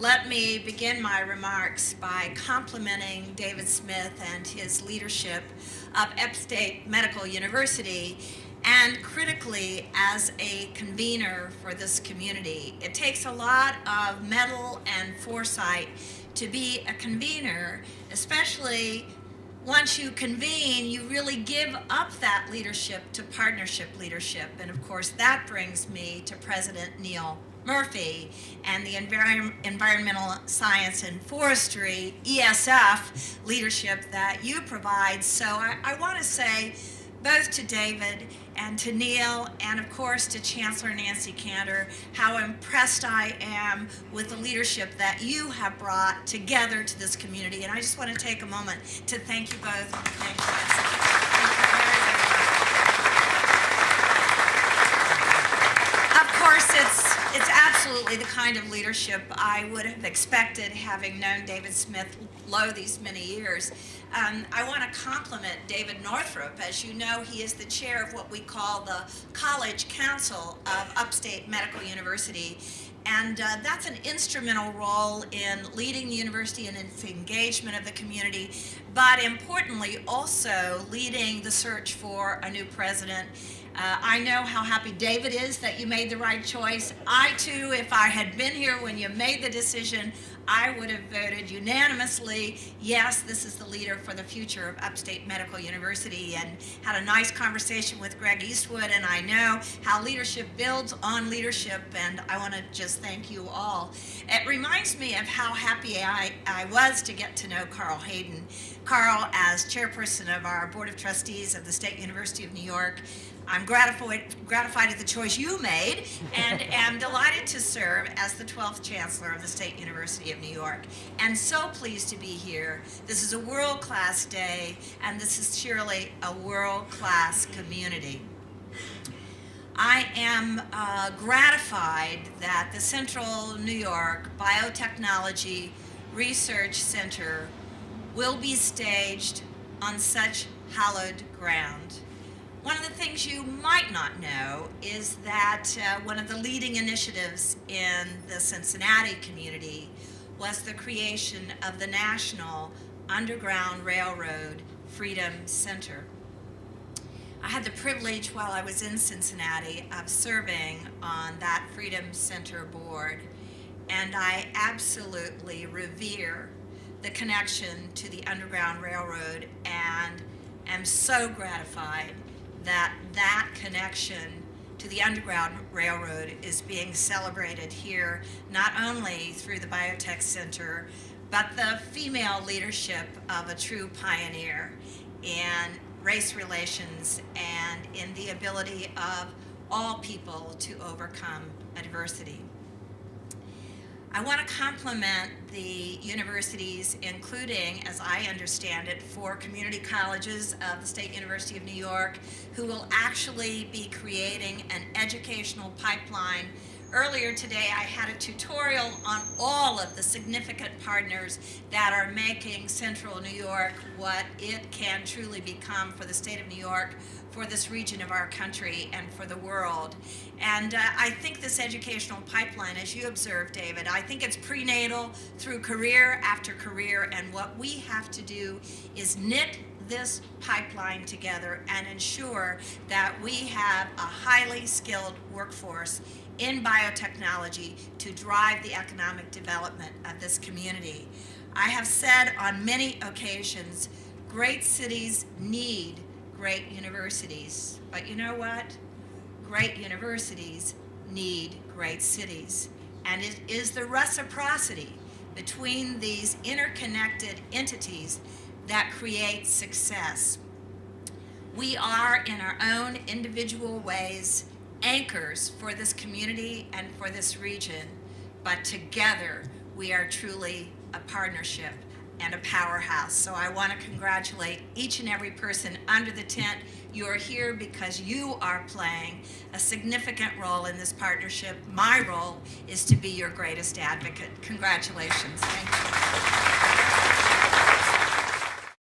Let me begin my remarks by complimenting David Smith and his leadership of Upstate Medical University, and critically as a convener for this community. It takes a lot of mettle and foresight to be a convener, especially once you convene, you really give up that leadership to partnership leadership. And of course, that brings me to President Neil Murphy and the Environmental Science and Forestry, ESF, leadership that you provide. So I want to say both to David and to Neil, and of course to Chancellor Nancy Cantor, how impressed I am with the leadership that you have brought together to this community. And I just want to take a moment to thank you both. Thank you guys. Thank you very, very much. Of course, it's absolutely the kind of leadership I would have expected, having known David Smith these many years. I want to compliment David Northrup. As you know, he is the chair of what we call the College Council of Upstate Medical University. And that's an instrumental role in leading the university and its engagement of the community, but importantly also leading the search for a new president. I know how happy David is that you made the right choice. I too, if I had been here when you made the decision, I would have voted unanimously, yes, this is the leader for the future of Upstate Medical University, and had a nice conversation with Greg Eastwood, and I know how leadership builds on leadership, and I want to just thank you all. It reminds me of how happy I was to get to know Carl Hayden. Carl, as chairperson of our Board of Trustees of the State University of New York, I'm gratified at the choice you made, and am delighted to serve as the 12th Chancellor of the State University of New York, and so pleased to be here. This is a world-class day, and this is surely a world-class community. I am gratified that the Central New York Biotechnology Research Center will be staged on such hallowed ground. One of the things you might not know is that one of the leading initiatives in the Cincinnati community was the creation of the National Underground Railroad Freedom Center. I had the privilege while I was in Cincinnati of serving on that Freedom Center board, and I absolutely revere the connection to the Underground Railroad, and am so gratified that that connection to the Underground Railroad is being celebrated here, not only through the Biotech Center, but the female leadership of a true pioneer in race relations and in the ability of all people to overcome adversity. I want to compliment the universities, including, as I understand it, 4 community colleges of the State University of New York, who will actually be creating an educational pipeline. Earlier today, I had a tutorial on all of the significant partners that are making Central New York what it can truly become for the state of New York, for this region of our country, and for the world. And I think this educational pipeline, as you observed, David, I think it's prenatal through career after career, and what we have to do is knit this pipeline together and ensure that we have a highly skilled workforce in biotechnology to drive the economic development of this community. I have said on many occasions, great cities need great universities. But you know what? Great universities need great cities. And it is the reciprocity between these interconnected entities that creates success. We are, in our own individual ways, anchors for this community and for this region, but together we are truly a partnership and a powerhouse. So I want to congratulate each and every person under the tent. You are here because you are playing a significant role in this partnership. My role is to be your greatest advocate. Congratulations. Thank you.